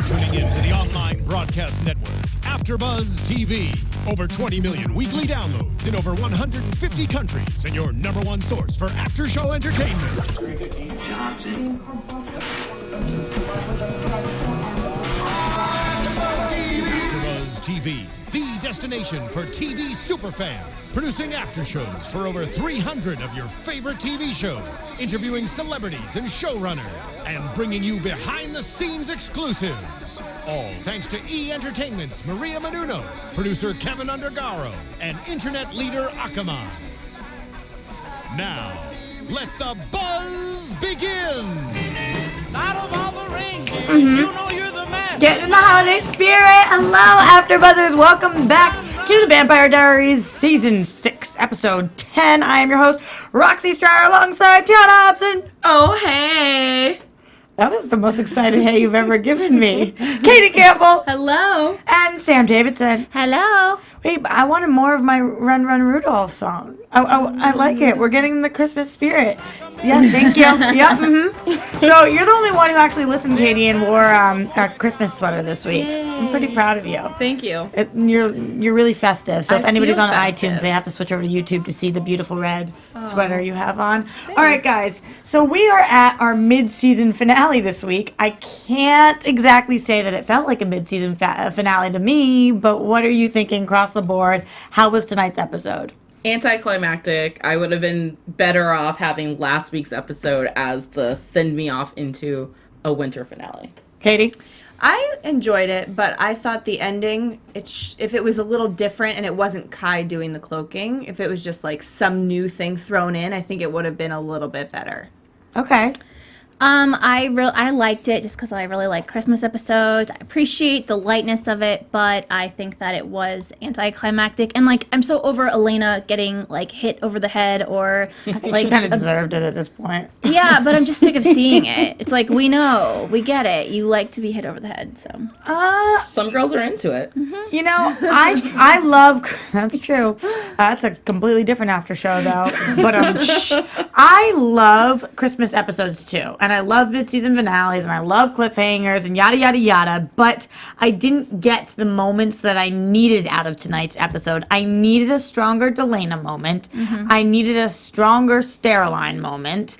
You're tuning in to the online broadcast network, AFTERBUZZ TV. Over 20 million weekly downloads in over 150 countries, and your number one source for after-show entertainment. AFTERBUZZ TV, the destination for TV superfans. Producing aftershows for over 300 of your favorite TV shows. Interviewing celebrities and showrunners. And bringing you behind-the-scenes exclusives. All thanks to E! Entertainment's Maria Menounos, producer Kevin Undergaro, and internet leader Akamai. Now, let the buzz begin! Out of all the reindeer, you know you're the man. Get in the holiday spirit. Hello, AfterBuzzers. Welcome back to the Vampire Diaries, Season 6, Episode 10. I am your host, Roxy Striar, alongside Tiona Hobson. Oh, hey. That was the most excited hey you've ever given me. Katie Campbell. Hello. And Sam Davidson. Hello. Wait, I wanted more of my Run Run Rudolph song. I like it. We're getting the Christmas spirit. Yeah, thank you. Yeah, So you're the only one who actually listened, Katie, and wore a Christmas sweater this week. Yay. I'm pretty proud of you. Thank you. You're really festive. So if I anybody's feel on festive. iTunes, they have to switch over to YouTube to see the beautiful red sweater you have on. Thanks. All right, guys. So we are at our mid-season finale this week. I can't exactly say that it felt like a mid-season finale to me, but what are you thinking across the board? How was tonight's episode? Anticlimactic. I would have been better off having last week's episode as the send me off into a winter finale. Katie? I enjoyed it, but I thought the ending, if it was a little different and it wasn't Kai doing the cloaking, if it was just like some new thing thrown in, I think it would have been a little bit better. Okay. I liked it just because I really like Christmas episodes. I appreciate the lightness of it, but I think that it was anticlimactic. And like, I'm so over Elena getting like hit over the head or I think like she kind of deserved it at this point. Yeah, but I'm just sick of seeing it. It's like we get it. You like to be hit over the head, so. Some girls are into it. Mm-hmm. You know, I love, that's true. That's a completely different after show though. But I love Christmas episodes too. And I love mid-season finales, and I love cliffhangers, and yada, yada, yada, but I didn't get the moments that I needed out of tonight's episode. I needed a stronger Delena moment. Mm-hmm. I needed a stronger Steroline moment.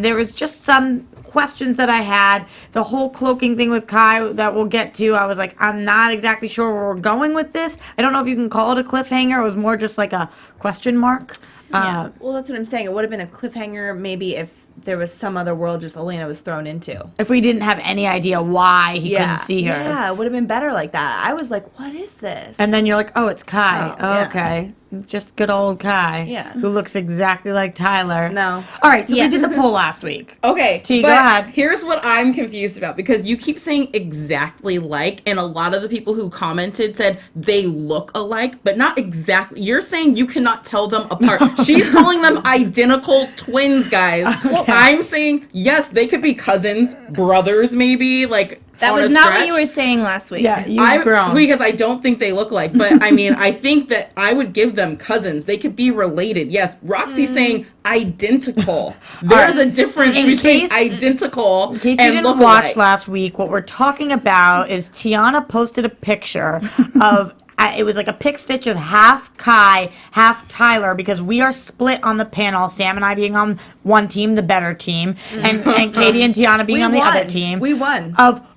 There was just some questions that I had. The whole cloaking thing with Kai that we'll get to, I was like, I'm not exactly sure where we're going with this. I don't know if you can call it a cliffhanger. It was more just like a question mark. Yeah. Well, that's what I'm saying. It would have been a cliffhanger maybe if there was some other world just Elena was thrown into. If we didn't have any idea why he couldn't see her. Yeah, it would have been better like that. I was like, what is this? And then you're like, oh, it's Kai. Oh, yeah. Okay. Just good old Kai. Yeah. Who looks exactly like Tyler. No. All right, so we did the poll last week. Okay, T, but go ahead. Here's what I'm confused about, because you keep saying exactly like, and a lot of the people who commented said they look alike, but not exactly. You're saying you cannot tell them apart. She's calling them identical twins, guys. Okay. Well, I'm saying, yes, they could be cousins, brothers maybe, like, That was not what you were saying last week. Yeah, you've grown. Because I don't think they look alike, but I mean, I think that I would give them cousins. They could be related. Yes, Roxy's saying identical. There's a difference between identical In case and you look didn't watch alike. last week, what we're talking about is Tiona posted a picture of it was like a pick stitch of half Kai, half Tyler, because we are split on the panel. Sam and I being on one team, the better team, and Katie and Tiona being on the other team. We won.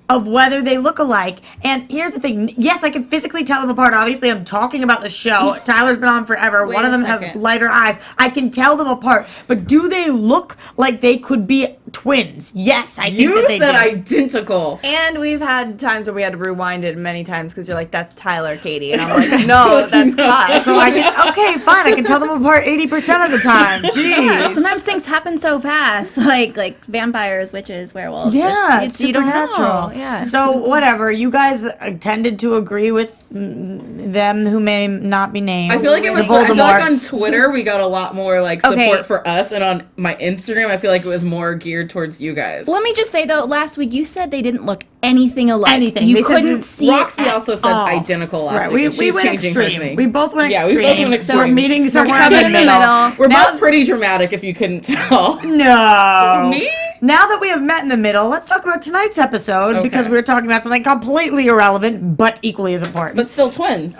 Of whether they look alike. And here's the thing. Yes, I can physically tell them apart. Obviously, I'm talking about the show. Tyler's been on forever. Wait One of them a has second. lighter eyes. I can tell them apart. But do they look like they could be twins? Yes, I think that You they said do. identical. And we've had times where we had to rewind it many times because you're like, that's Tyler, Katie. And I'm like, no, that's Kai. So I can, okay, fine. I can tell them apart 80% of the time. Jeez. Sometimes things happen so fast, like vampires, witches, werewolves. Yeah, it's you don't know. supernatural. Yeah. So whatever, you guys tended to agree with them who may not be named. I feel like it was. The I feel like on Voldemorts. Twitter we got a lot more like support Okay. for us, and on my Instagram I feel like it was more geared towards you guys. Let me just say though, last week you said they didn't look anything alike. Anything. You They said couldn't that see Roxy it at also said all. identical last Right, week. we and she's went changing her extreme. thing. We both went Yeah, extreme. we both went So we're extreme. meeting We're somewhere in coming the in the middle. middle. We're Now- both pretty dramatic, if you couldn't tell. No. Me? now that we have met in the middle, let's talk about tonight's episode because we were talking about something completely irrelevant but equally as important. But still twins.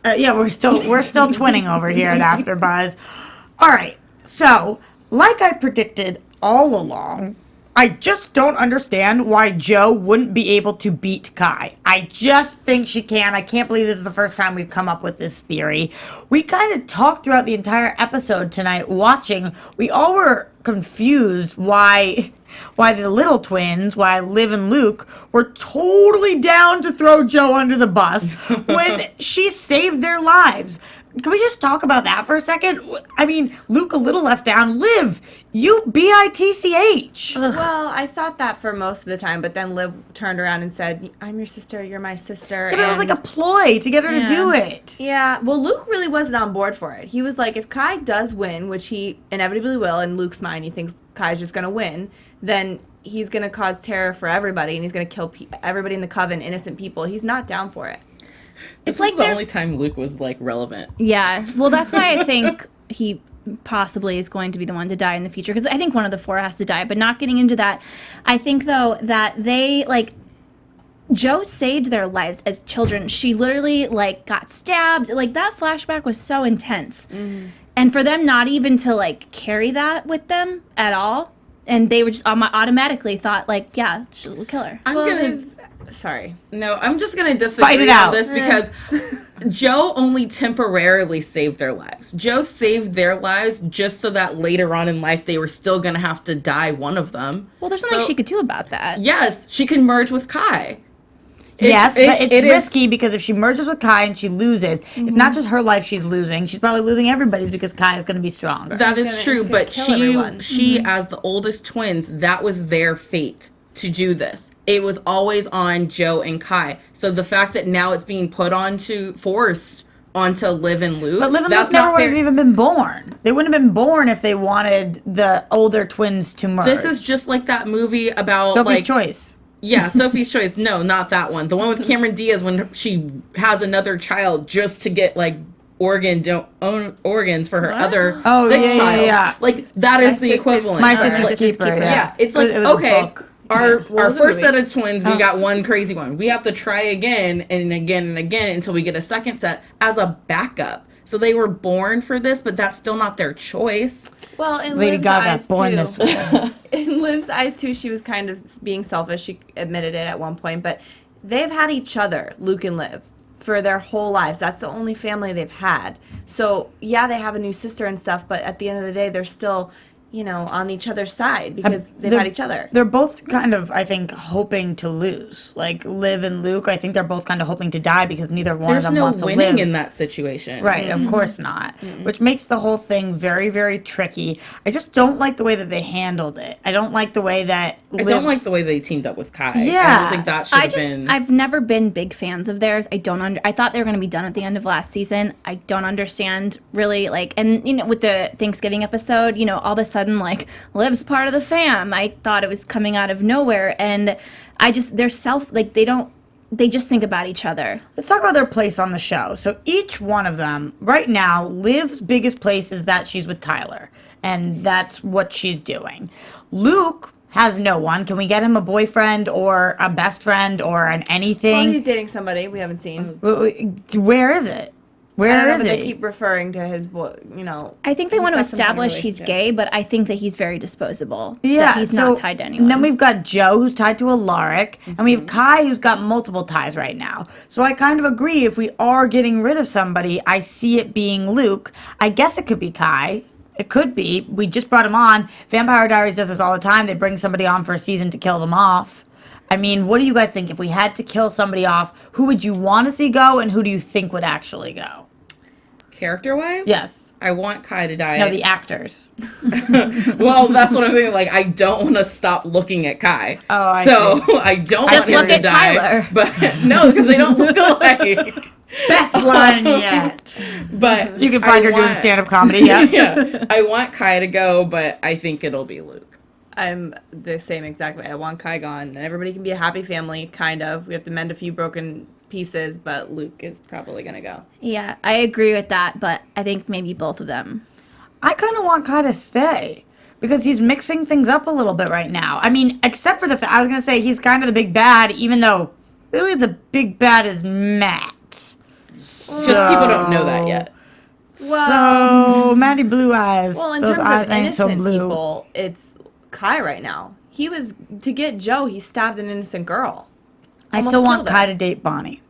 Yeah, we're still twinning over here at AfterBuzz. All right, so like I predicted all along, I just don't understand why Jo wouldn't be able to beat Kai. I just think she can. I can't believe this is the first time we've come up with this theory. We kind of talked throughout the entire episode tonight watching. We all were confused why the little twins, why Liv and Luke, were totally down to throw Jo under the bus when she saved their lives. Can we just talk about that for a second? I mean, Luke a little less down. Liv, you bitch. Well, I thought that for most of the time, but then Liv turned around and said, I'm your sister, you're my sister. Yeah, but it was like a ploy to get her to do it. Yeah, well, Luke really wasn't on board for it. He was like, if Kai does win, which he inevitably will, in Luke's mind, he thinks Kai's just going to win, then he's going to cause terror for everybody, and he's going to kill everybody in the coven, innocent people. He's not down for it. It's like the only time Luke was like relevant. Yeah. Well, that's why I think he possibly is going to be the one to die in the future, because I think one of the four has to die. But not getting into that, I think though that they Jo saved their lives as children. She literally got stabbed. That flashback was so intense, and for them not even to carry that with them at all, and they were just automatically thought yeah, she'll kill her. I'm just gonna disagree on this because Jo only temporarily saved their lives. Jo saved their lives just so that later on in life they were still gonna have to die, one of them. Well, there's nothing she could do about that. Yes, she can merge with Kai. But it's risky because if she merges with Kai and she loses, it's not just her life she's losing. She's probably losing everybody's because Kai is going to be stronger. That is true, but she as the oldest twins, that was their fate to do this. It was always on Jo and Kai. So the fact that now it's being forced onto Liv and Luke. But Liv and Luke never would have even been born. They wouldn't have been born if they wanted the older twins to merge. This is just like that movie about Sophie's Choice. Yeah, Sophie's Choice. No, not that one. The one with Cameron Diaz when she has another child just to get organs for her other sick child. Yeah. That is the equivalent. My Sister's Keeper. Yeah, it's okay. Our first set of twins, we got one crazy one. We have to try again and again and again until we get a second set as a backup. So they were born for this, but that's still not their choice. Well, in Lady Liv's Gaga eyes born too. this way. In Liv's eyes too, she was kind of being selfish. She admitted it at one point, but they've had each other, Luke and Liv, for their whole lives. That's the only family they've had. So yeah, they have a new sister and stuff, but at the end of the day, they're still, on each other's side because they've had each other. They're both kind of, I think, hoping to lose. Liv and Luke, I think they're both kind of hoping to die because neither one of them wants to live. There's no winning in that situation. Right, of course not. Which makes the whole thing very, very tricky. I just don't like the way that they handled it. I don't like the way that I don't like the way they teamed up with Kai. Yeah. I don't think that should have been. I've never been big fans of theirs. I thought they were going to be done at the end of last season. I don't understand really and with the Thanksgiving episode, all of a sudden Liv's part of the fam. I thought it was coming out of nowhere, and they just think about each other. Let's talk about their place on the show. So each one of them, right now, Liv's biggest place is that she's with Tyler, and that's what she's doing. Luke has no one. Can we get him a boyfriend or a best friend or an anything? Well, he's dating somebody we haven't seen. Where is it? Where is They he? keep referring to his boy, I think they want to establish he's gay, but I think that he's very disposable. Yeah, that he's not tied to anyone. And then we've got Jo, who's tied to Alaric, and we have Kai, who's got multiple ties right now. So I kind of agree, if we are getting rid of somebody, I see it being Luke. I guess it could be Kai. It could be. We just brought him on. Vampire Diaries does this all the time. They bring somebody on for a season to kill them off. I mean, what do you guys think? If we had to kill somebody off, who would you want to see go, and who do you think would actually go? Character-wise? Yes. I want Kai to die. No, the actors. Well, that's what I'm thinking. I don't want to stop looking at Kai. Oh, I see. I don't just want him to die. Tyler. But no, because they don't look alike. Best line yet. But you can find her doing stand-up comedy. Yeah. I want Kai to go, but I think it'll be Luke. I'm the same exact way. I want Kai gone, and everybody can be a happy family, kind of. We have to mend a few broken pieces, but Luke is probably gonna go. Yeah, I agree with that, but I think maybe both of them. I kind of want Kai to stay because he's mixing things up a little bit right now. I mean, except for the fact, I was going to say he's kind of the big bad, even though really the big bad is Matt. Just people don't know that yet. So, Maddie Blue Eyes. Well, in those terms eyes of ain't so innocent blue. people, it's Kai right now. He was, to get Joe, he stabbed an innocent girl. I Almost still want killed her. Kai to date Bonnie.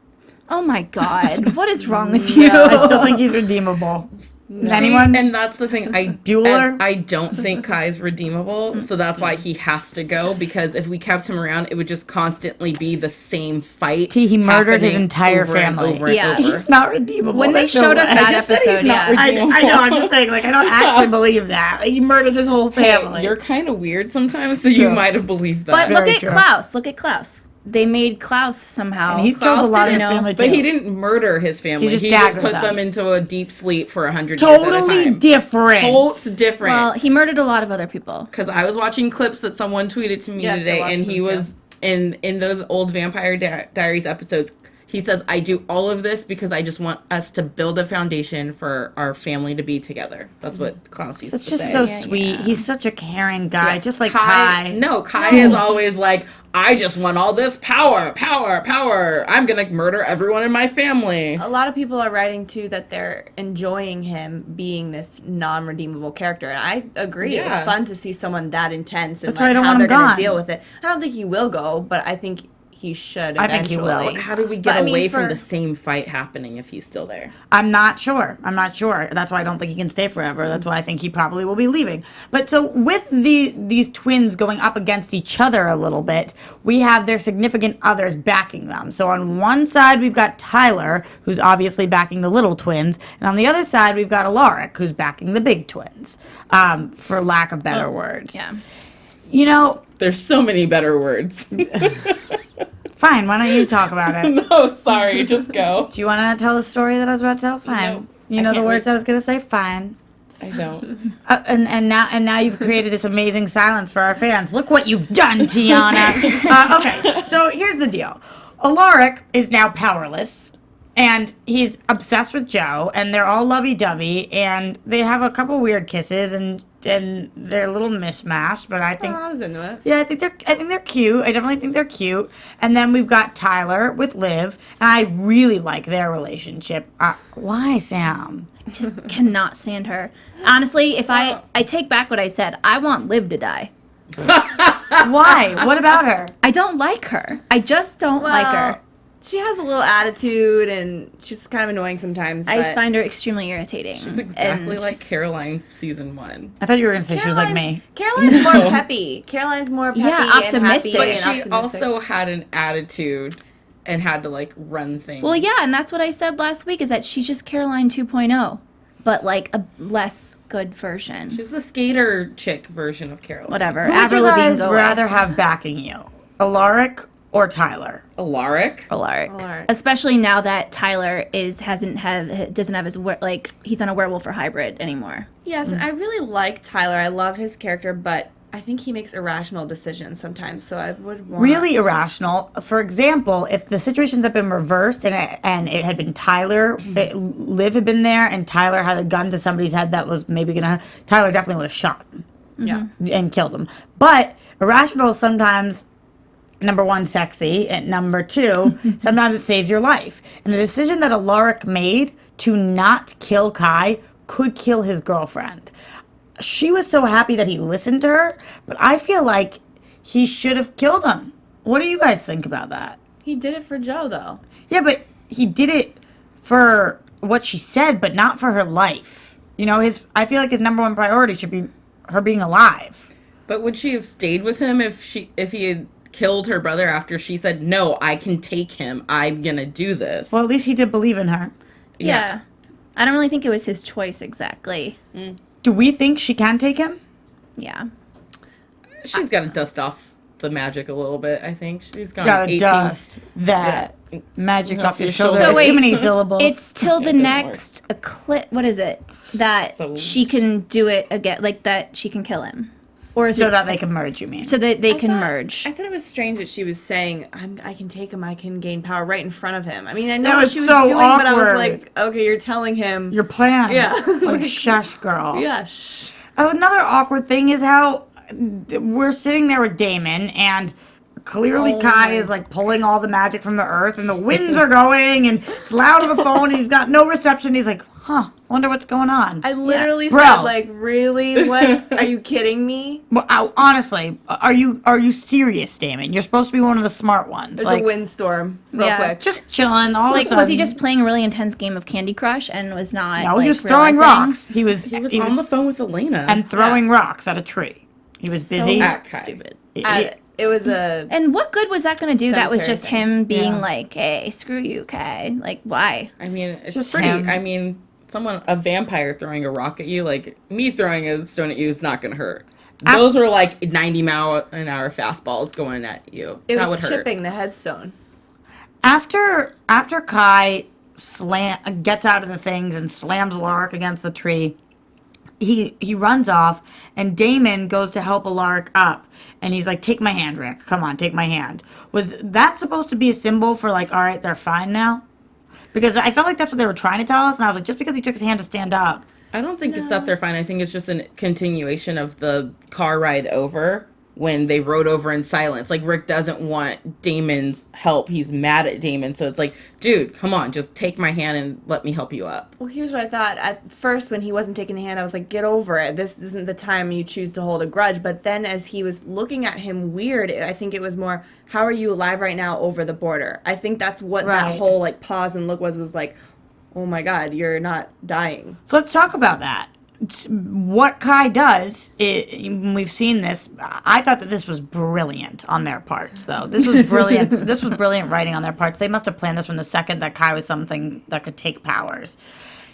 Oh my God, what is wrong with you? I still think he's redeemable. Is anyone? See, and that's the thing. Bueller? I don't think Kai's redeemable, so that's why he has to go. Because if we kept him around, it would just constantly be the same fight. He murdered his happening entire over and family. over and Yeah. over. He's not redeemable. When they There's no showed us way. that I just said he's episode, not yeah. redeemable. I know. I'm just saying, like, I don't actually believe that. Like, he murdered his whole family. Hey, you're kind of weird sometimes, so you True. might have believed that. But look Very at true. Klaus. Look at Klaus. They made Klaus somehow. And he's killed a Klaus lot of his didn't, family, too. but he didn't murder his family. He just He daggered put them. them into a deep sleep for 100 years at a Totally time. different. Totally different. well, he murdered a lot of other people. Because I was watching clips that someone tweeted to me Yes, I today, watched and he them too. was in those old Vampire Diaries episodes. He says, "I do all of this because I just want us to build a foundation for our family to be together." That's what Klaus used It's to just say. so sweet. He's such a caring guy, just like Kai. No, Kai is always like, "I just want all this power, power, power. I'm gonna murder everyone in my family." A lot of people are writing too that they're enjoying him being this non-redeemable character, and I agree. Yeah. It's fun to see someone that intense and That's why I like don't how want they're him going gone. to deal with it. I don't think he will go, but I think he should. I think he will. eventually. How do we But, get I mean, away from for- the same fight happening if he's still there? I'm not sure. That's why I don't think he can stay forever. That's why I think he probably will be leaving. But so with these twins going up against each other a little bit, we have their significant others backing them. So on one side we've got Tyler, who's obviously backing the little twins, and on the other side we've got Alaric, who's backing the big twins, for lack of better words. Yeah. You know, There's so many better words. fine. Why don't you talk about it? No, sorry, just go. Do you want to tell the story that I was about to tell? Fine. No, You I know the can't words wait. I was going to say? Fine. I don't. And now you've created this amazing silence for our fans. Look what you've done, Tiona. Okay, so here's the deal. Alaric is now powerless, and he's obsessed with Joe, and they're all lovey-dovey, and they have a couple weird kisses, and they're a little mishmashed, but I think Oh, I was into it. yeah, I think they're cute. I definitely think they're cute. And then we've got Tyler with Liv, and I really like their relationship. Why, Sam? Just cannot stand her. Honestly, if I take back what I said, I want Liv to die. Why? What about her? I don't like her. I just don't like her. She has a little attitude, and she's kind of annoying sometimes. I but find her extremely irritating. She's exactly And like she's- Caroline season 1. I thought you were going to say she was like me. Caroline's more peppy. Caroline's more peppy Yeah, and optimistic. happy But and she optimistic. also had an attitude and had to like run things. Well, yeah, and that's what I said last week is that she's just Caroline 2.0, but like a less good version. She's the skater chick version of Caroline. Whatever. Who would Avril you Lavigne guys go away. rather have backing you? Alaric or Tyler? Alaric. Alaric. Alaric. Especially now that Tyler doesn't have his he's on a werewolf or hybrid anymore. Yes, and I really like Tyler. I love his character, but I think he makes irrational decisions sometimes. So I would want Really irrational. For example, if the situations had been reversed and it had been Tyler, Liv had been there, and Tyler had a gun to somebody's head that was maybe gonna. Tyler definitely would have shot him. Yeah. And killed him. But irrational is sometimes, number one, sexy, and number two, sometimes it saves your life. And the decision that Alaric made to not kill Kai could kill his girlfriend. She was so happy that he listened to her, but I feel like he should have killed him. What do you guys think about that? He did it for Joe, though. Yeah, but he did it for what she said, but not for her life. You know, I feel like his number one priority should be her being alive. But would she have stayed with him if he had killed her brother after she said, "No, I can take him. I'm gonna do this"? Well, at least he did believe in her. Yeah. I don't really think it was his choice exactly. Do we think she can take him? Yeah. She's got to dust off the magic a little bit. I think she's gone Gotta 18. dust that magic off your shoulder. So It's wait, too many syllables. It's till the doesn't next eclipse. What is it? That So- she can do it again, like that she can kill him, or is so it that they can merge, you mean? so that they can thought- merge? I thought it was strange that she was saying, I can take him, I can gain power right in front of him. I mean, I know That what was she was so doing, but I was awkward. like, okay, you're telling him. Your plan. Yeah. Like, shush, girl. Yeah, shh. another awkward thing is how we're sitting there with Damon, and clearly Kai is like pulling all the magic from the earth, and the winds are going, and it's loud on the phone, and he's got no reception. He's like, huh, wonder what's going on. I literally Bro. said, like, really? What? Are you kidding me? Well, honestly, are you serious, Damon? You're supposed to be one of the smart ones. There's a windstorm, real Yeah. quick. Just chilling. All of a Like, sudden, was he just playing a really intense game of Candy Crush and was not? No, like, he was throwing realizing? rocks. He was on the phone with Elena. and throwing rocks at a tree. He was busy. At Kai. Stupid. It was a... And what good was that going to do? That was Cemetery just thing. him being Yeah. like, "Hey, screw you, Kai." Like, why? I mean, it's just pretty. him. I mean, a vampire throwing a rock at you, like me throwing a stone at you is not gonna hurt. Those were like 90-mile-an-hour fastballs going at you. It that was would hurt. chipping the headstone. After Kai gets out of the things and slams Lark against the tree, he runs off, and Damon goes to help Alaric up, and he's like, "Take my hand, Rick. Come on, take my hand." Was that supposed to be a symbol for like, all right, they're fine now? Because I felt like that's what they were trying to tell us, and I was like, just because he took his hand to stand up. I don't think it's up there fine. I think it's just a continuation of the car ride over when they rode over in silence. Like, Rick doesn't want Damon's help. He's mad at Damon. So it's like, dude, come on, just take my hand and let me help you up. Well, here's what I thought. At first, when he wasn't taking the hand, I was like, get over it. This isn't the time you choose to hold a grudge. But then as he was looking at him weird, I think it was more, how are you alive right now over the border? I think that's what Right. that whole like pause and look was like, oh my God, you're not dying. So let's talk about that. What Kai does, we've seen this. I thought that this was brilliant on their parts, though. This was brilliant. This was brilliant writing on their parts. They must have planned this from the second that Kai was something that could take powers.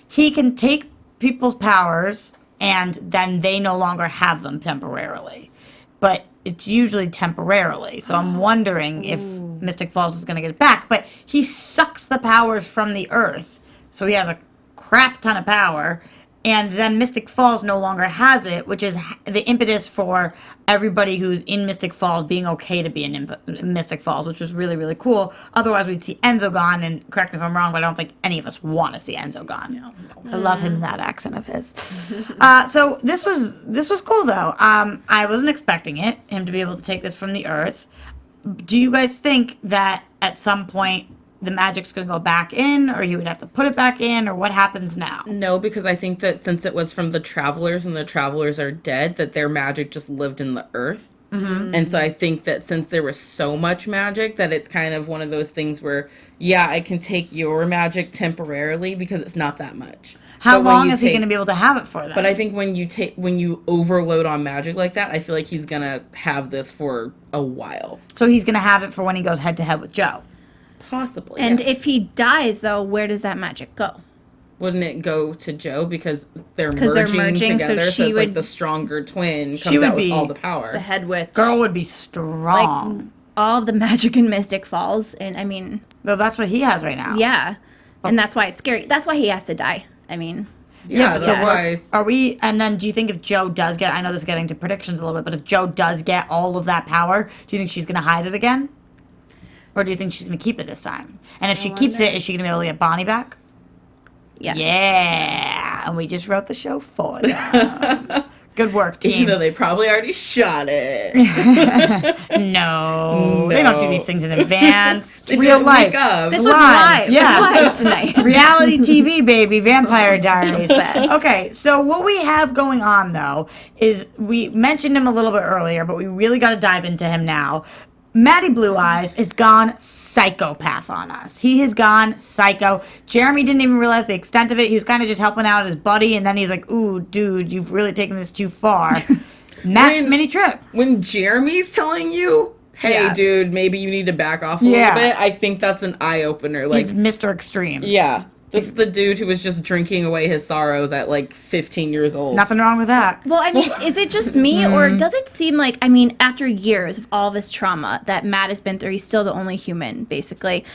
He can take people's powers, and then they no longer have them temporarily. But it's usually temporarily. So I'm wondering if Mystic Falls is going to get it back. But he sucks the powers from the earth. So he has a crap ton of power. And then Mystic Falls no longer has it, which is the impetus for everybody who's in Mystic Falls being okay to be in Mystic Falls, which was really, really cool. Otherwise, we'd see Enzo gone, and correct me if I'm wrong, but I don't think any of us want to see Enzo gone. No. I love him, that accent of his. So this was cool, though. I wasn't expecting him to be able to take this from the earth. Do you guys think that at some point the magic's going to go back in, or you would have to put it back in, or what happens now? No, because I think that since it was from the Travelers and the Travelers are dead, that their magic just lived in the earth. Mm-hmm. And so I think that since there was so much magic, that it's kind of one of those things where, yeah, I can take your magic temporarily because it's not that much. How long is he going to be able to have it for then? But I think when you overload on magic like that, I feel like he's going to have this for a while. So he's going to have it for when he goes head to head with Joe. Possibly. And yes. if he dies, though, where does that magic go? Wouldn't it go to Joe because they're they're merging merging, so together? So, she it's like would- the stronger twin She comes would out with be all the power. The head witch. Girl would be strong. Like, all of the magic in Mystic Falls. And, I mean, Though that's what he has right now. yeah. And that's why it's scary. That's why he has to die. I mean, Yeah, so that's why. are we, and then do you think if Joe does get, I know this is getting to predictions a little bit, but if Joe does get all of that power, do you think she's going to hide it again? Or do you think she's going to keep it this time? And if she keeps it, is she going to be able to get Bonnie back? yes. Yeah. And we just wrote the show for them. Good work, team. Even though they probably already shot it. No. They don't do these things in advance. They do Real it the life. week of. This was Live, live. yeah. Live tonight. Reality TV, baby. Vampire Diaries. Best. Okay, so what we have going on, though, is we mentioned him a little bit earlier, but we really got to dive into him now. Matty Blue Eyes has gone psychopath on us. He has gone psycho. Jeremy didn't even realize the extent of it. He was kind of just helping out his buddy, and then he's like, ooh, dude, you've really taken this too far. Matt's mini trip. When Jeremy's telling you, hey, Yeah. dude, maybe you need to back off a little bit, I think that's an eye-opener. Like, He's Mr. Extreme. yeah. This is the dude who was just drinking away his sorrows at like 15 years old. Nothing wrong with that. Well, I mean, is it just me, or does it seem like, I mean, after years of all this trauma that Matt has been through, he's still the only human, basically.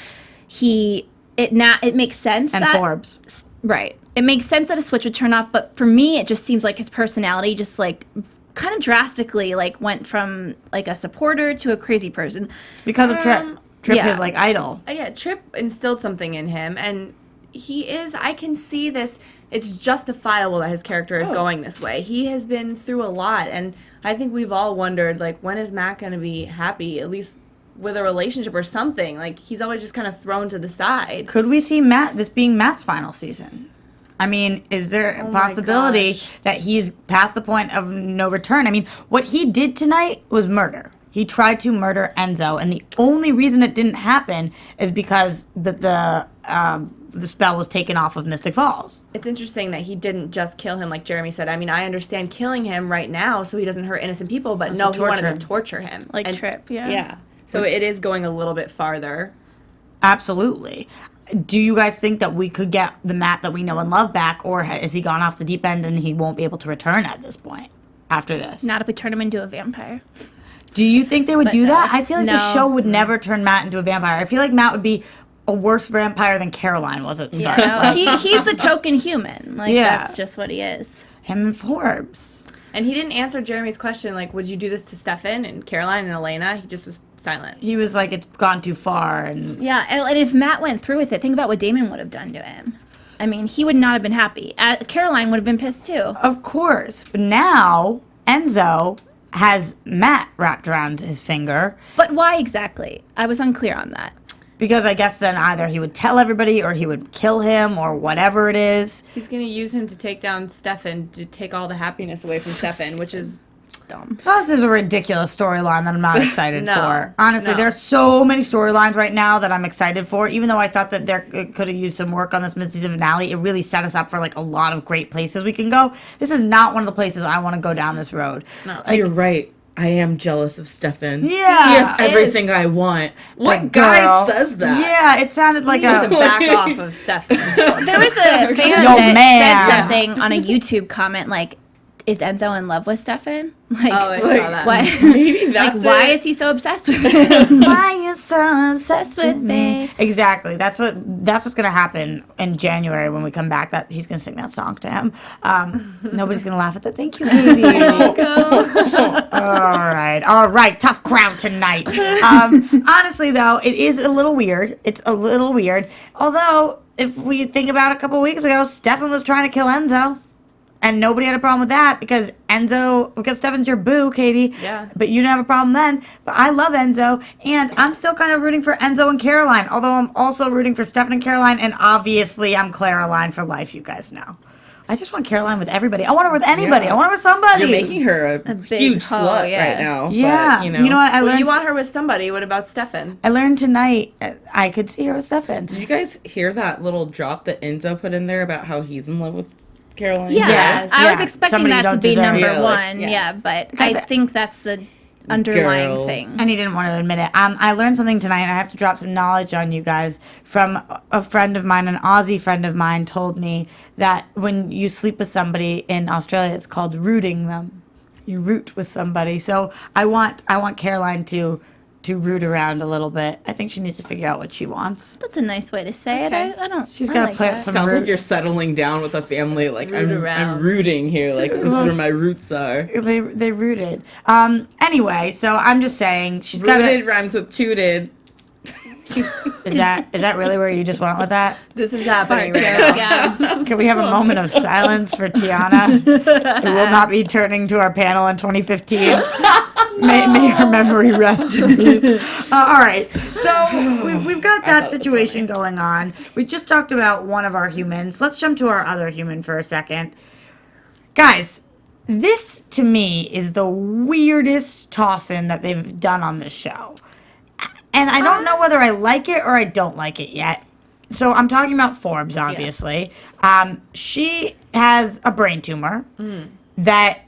It makes sense And that Forbes. right. It makes sense that a switch would turn off, but for me, it just seems like his personality just like kind of drastically like went from like a supporter to a crazy person. Because of Trip. Trip yeah. is like idol. Yeah, Trip instilled something in him, and he is. I can see this. It's justifiable that his character is going this way. He has been through a lot, and I think we've all wondered, like, when is Matt going to be happy, at least with a relationship or something? Like, he's always just kind of thrown to the side. Could we see this being Matt's final season? I mean, is there a possibility that he's past the point of no return? I mean, what he did tonight was murder. He tried to murder Enzo, and the only reason it didn't happen is because the spell was taken off of Mystic Falls. It's interesting that he didn't just kill him like Jeremy said. I mean, I understand killing him right now so he doesn't hurt innocent people, but no, he wanted to torture him. Like Trip, yeah. Yeah. So it is going a little bit farther. Absolutely. Do you guys think that we could get the Matt that we know and love back, or has he gone off the deep end and he won't be able to return at this point after this? Not if we turn him into a vampire. Do you think they would do that? I feel like the No. show would never turn Matt into a vampire. I feel like Matt would be a worse vampire than Caroline was at the start. No, he's the token human. Like, that's just what he is. Him and Forbes. And he didn't answer Jeremy's question, like, would you do this to Stefan and Caroline and Elena? He just was silent. He was like, it's gone too far. And Yeah, and if Matt went through with it, think about what Damon would have done to him. I mean, he would not have been happy. Caroline would have been pissed too. of course. But now, Enzo has Matt wrapped around his finger. But why exactly? I was unclear on that. Because I guess then either he would tell everybody or he would kill him or whatever it is. He's going to use him to take down Stefan, to take all the happiness away from Stefan, which is dumb. Plus, is a ridiculous storyline that I'm not excited No, for. Honestly, no. there's so many storylines right now that I'm excited for. Even though I thought that it could have used some work on this mid-season finale, it really set us up for like a lot of great places we can go. This is not one of the places I want to go down this road. No. Like, You're right. I am jealous of Stefan. Yeah, He has it everything I want. What Like, guy girl. says that? Yeah, it sounded like To a. back off of Stefan. There was a fan Yo, that man. said something on a YouTube comment like, is Enzo in love with Stefan? Like, Oh, I saw that. What? Maybe that's like, why it. is he so obsessed with him? Why you so obsessed with with me? me? Exactly. That's what's gonna happen in January when we come back. That he's gonna sing that song to him. Nobody's gonna laugh at that. Thank you, baby. All right. Tough crowd tonight. Honestly, though, it is a little weird. It's a little weird. Although, if we think about a couple weeks ago, Stefan was trying to kill Enzo. And nobody had a problem with that because Stefan's your boo, Katie. Yeah. But you didn't have a problem then. But I love Enzo, and I'm still kind of rooting for Enzo and Caroline. Although I'm also rooting for Stefan and Caroline, and obviously I'm Caroline for life, you guys know. I just want Caroline with everybody. I want her with anybody. Yeah. I want her with somebody. You're making her a big huge hoe, slut yeah. right now. Yeah. But, You know what? I Well, learned, you want her with somebody. What about Stefan? I learned tonight I could see her with Stefan. Did you guys hear that little drop that Enzo put in there about how he's in love with Caroline? Yeah, Yes. I was Yeah. expecting Somebody you that to don't be deserve. number Yeah, like, one. yes. Yeah, but I Because- think that's the underlying Girls. thing. And he didn't want to admit it. I learned something tonight, and I have to drop some knowledge on you guys from a friend of mine, an Aussie friend of mine, told me that when you sleep with somebody in Australia, it's called rooting them. You root with somebody. So I want Caroline to root around a little bit. I think she needs to figure out what she wants. That's a nice way to say Okay. it. I don't. She's I got to like plant that. some Sounds root. like you're settling down with a family. Like Root I'm around. rooting here. Like this is where my roots are. They rooted. Anyway, so I'm just saying she's got Rooted to. rhymes with tooted. Is that really where you just went with that? This is happening Fart right joke, now. yeah. Can we have a moment of silence for Tiona? It will not be turning to our panel in 2015. May her memory rest in peace. All right, so we've got that situation going on. We just talked about one of our humans. Let's jump to our other human for a second. Guys, this to me is the weirdest toss-in that they've done on this show. And I don't know whether I like it or I don't like it yet. So I'm talking about Forbes, obviously. She has a brain tumor that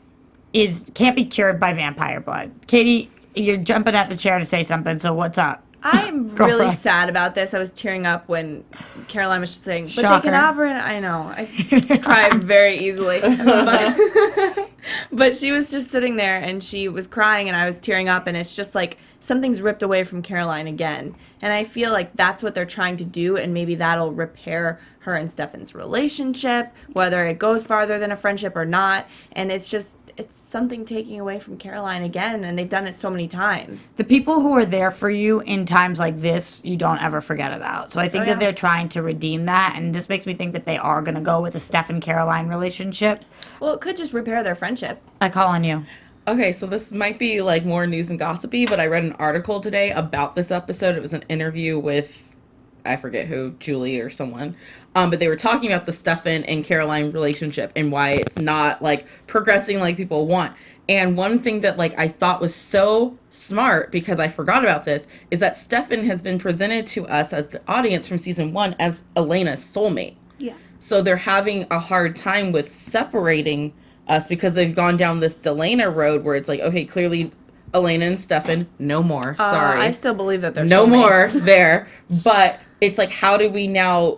can't be cured by vampire blood. Katie, you're jumping at the chair to say something, so what's up? I'm really Girlfriend. sad about this. I was tearing up when Caroline was just saying, but Shocker. they can operate. I know. I cry very easily. But she was just sitting there and she was crying and I was tearing up and it's just like something's ripped away from Caroline again. And I feel like that's what they're trying to do and maybe that'll repair her and Stefan's relationship, whether it goes farther than a friendship or not. And it's just, it's something taking away from Caroline again, and they've done it so many times. The people who are there for you in times like this, you don't ever forget about. So I think that they're trying to redeem that, and this makes me think that they are going to go with a Stefan Caroline relationship. Well, it could just repair their friendship. I call on you. Okay, so this might be like more news and gossipy, but I read an article today about this episode. It was an interview with, I forget who, Julie or someone. But they were talking about the Stefan and Caroline relationship and why it's not like progressing like people want. And one thing that like I thought was so smart, because I forgot about this, is that Stefan has been presented to us as the audience from season 1 as Elena's soulmate. Yeah. So they're having a hard time with separating us because they've gone down this Elena road where it's like, okay, clearly Elena and Stefan, no more. Sorry. I still believe that they're no soulmates. more there. But it's like, how do we now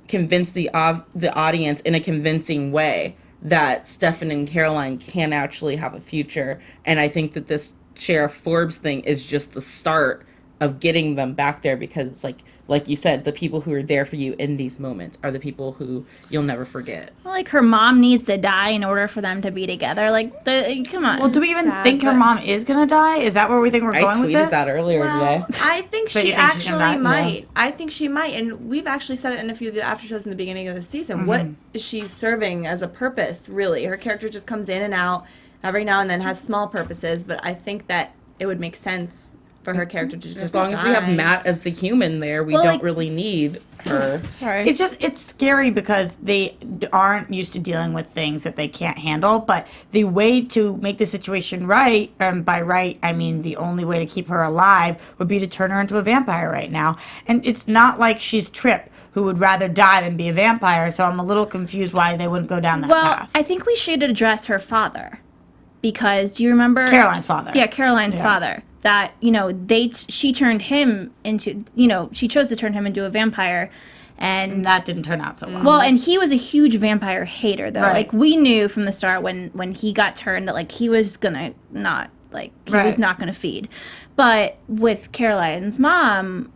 convince the audience in a convincing way that Stefan and Caroline can actually have a future? And I think that this Sheriff Forbes thing is just the start of getting them back there, because it's like you said, the people who are there for you in these moments are the people who you'll never forget. Well, like her mom needs to die in order for them to be together. Like, come on. Well, do we even sad, think her but- mom is going to die? Is that where we think we're I going with tweeted this? that earlier today. I think But she you think she's gonna actually die? might. Yeah. I think she might, and we've actually said it in a few of the after shows in the beginning of the season. What is she serving as a purpose, really? Her character just comes in and out every now and then, has small purposes, but I think that it would make sense for her character to just As long as we have die. Matt as the human there, we Well, don't like- really need her. Sorry. It's scary because they aren't used to dealing with things that they can't handle. But the way to make the situation right, and by right, I mean the only way to keep her alive, would be to turn her into a vampire right now. And it's not like she's Trip, who would rather die than be a vampire. So I'm a little confused why they wouldn't go down that Well, path. I think we should address her father, because do you remember Caroline's father. Yeah, Caroline's Yeah. father. That she turned him into she chose to turn him into a vampire, And that didn't turn out so well. well, and he was a huge vampire hater though. Right. Like we knew from the start when he got turned that like he was gonna not like he was Right. not gonna feed. But with Caroline's mom,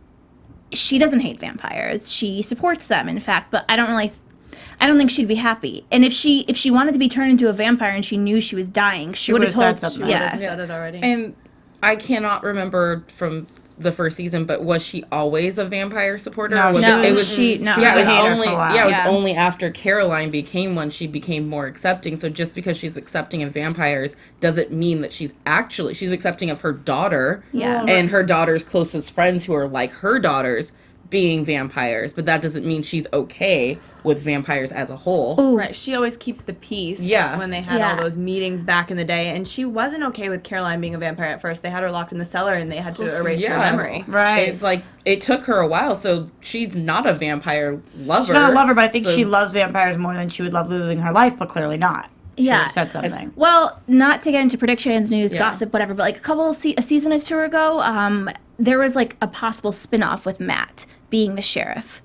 she doesn't hate vampires. She supports them, in fact. But I don't think she'd be happy. And if she wanted to be turned into a vampire and she knew she was dying, she would have would've said told. something. Yeah. I've said it already. And I cannot remember from the first season, but was she always a vampire supporter? No, Or was she it, was- it was she- no. she Yeah, was it a was hater only for a while. it was Yeah. only after Caroline became one she became more accepting. So just because she's accepting of vampires doesn't mean that she's accepting of her daughter. Yeah. And her daughter's closest friends who are like her daughters being vampires, but that doesn't mean she's okay with vampires as a whole. Right, she always keeps the peace. Yeah. When they had Yeah. all those meetings back in the day, and she wasn't okay with Caroline being a vampire at first. They had her locked in the cellar, and they had to erase her memory. Right. It's like it took her a while, so she's not a vampire lover. She's not a lover, but I think So- she loves vampires more than she would love losing her life, but clearly not. She Yeah. would've said something. Well, not to get into predictions, news, Yeah. gossip, whatever, but like a season or two ago, there was like a possible spin-off with Matt being the sheriff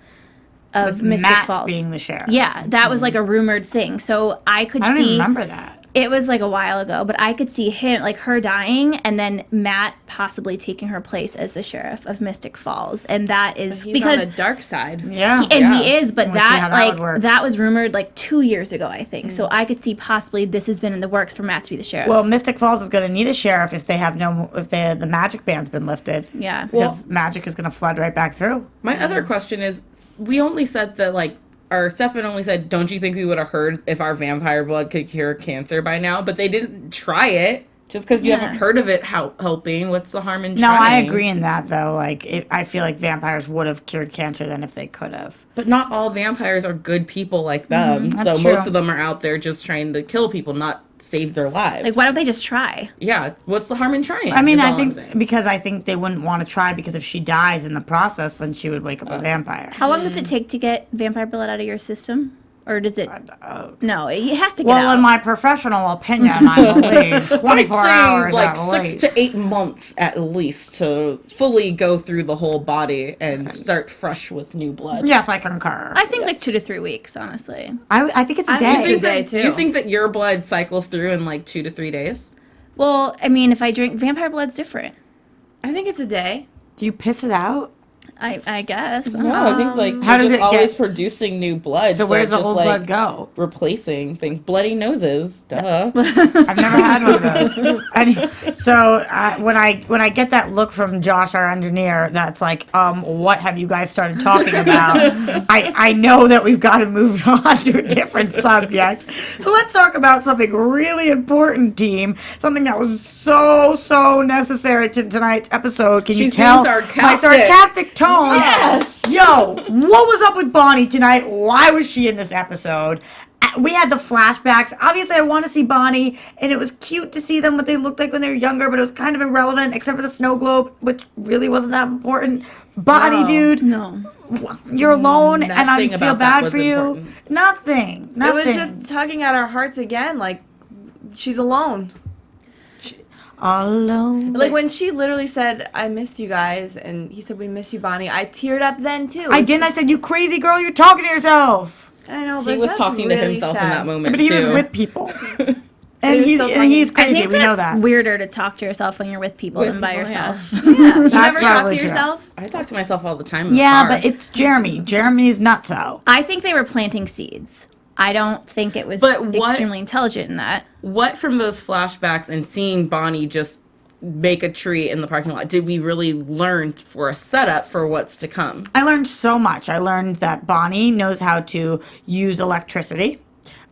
of With Mystic Matt Falls. being the sheriff. Yeah, that was like a rumored thing. So I could I don't see even remember that. it was like a while ago, but I could see him like her dying and then Matt possibly taking her place as the sheriff of Mystic Falls. And that is He's because on the dark side. Yeah. he is, but We'll see how that that would like work. that was rumored like 2 years ago, I think. So I could see possibly this has been in the works for Matt to be the sheriff. Well, Mystic Falls is going to need a sheriff if the magic ban's been lifted. yeah. Because magic is going to flood right back through. My other question is, we only said that Stefan only said, don't you think we would have heard if our vampire blood could cure cancer by now? But they didn't try it. Just because you haven't heard of it helping, what's the harm in No, trying? I agree in that, though. I feel like vampires would have cured cancer then if they could have. But not all vampires are good people like them. So that's most true. of them are out there just trying to kill people, not save their lives. Like why don't they just try? Yeah, what's the harm in trying? I mean, is I all I'm think saying. because I think they wouldn't want to try because if she dies in the process, then she would wake up a vampire. How long does it take to get vampire blood out of your system? Or does it No, it has to get Well, out. in my professional opinion, I believe 24 I'd say hours like at 6 least. to 8 months at least to fully go through the whole body and start fresh with new blood. Yes, I concur. I think like 2 to 3 weeks, honestly. I think it's a I day. think You think, day, that, too. you think that your blood cycles through in like 2 to 3 days? Well, I mean, if I drink vampire blood's different. I think it's a day. Do you piss it out? I guess. No, I think like How they're does just it always get- producing new blood. So where's it's the just, old like, blood go? Replacing things. Bloody noses. Duh. I've never had one of those. So when I get that look from Josh, our engineer, that's like, what have you guys started talking about? I know that we've got to move on to a different subject. So let's talk about something really important, team. Something that was so necessary to tonight's episode. Can you She's tell being my sarcastic tone? Yes. Yo, what was up with Bonnie tonight? Why was she in this episode? We had the flashbacks. Obviously, I want to see Bonnie, and it was cute to see them what they looked like when they were younger, but it was kind of irrelevant, except for the snow globe, which really wasn't that important. Bonnie, dude, No. you're alone, and I Nothing feel about that bad was for you. important. Nothing. It was just tugging at our hearts again. Like, she's alone. alone. Like when she literally said, "I miss you guys," and he said, "We miss you, Bonnie." I teared up then too. I didn't. I said, "You crazy girl, you're talking to yourself." I know, but He was that's talking really to himself in sad. that moment But he was too. with people, He and was he's still and talking. he's I crazy. think We know that's that. weirder to talk to yourself when you're with people With than by people, yeah. yourself. You That's never talk probably to true. yourself. I talk to myself all the time. In the Yeah, car. but it's Jeremy. Jeremy's nutso. I think they were planting seeds. I don't think it was But what- extremely intelligent in that. What from those flashbacks and seeing Bonnie just make a tree in the parking lot did we really learn for a setup for what's to come? I learned so much. I learned that Bonnie knows how to use electricity.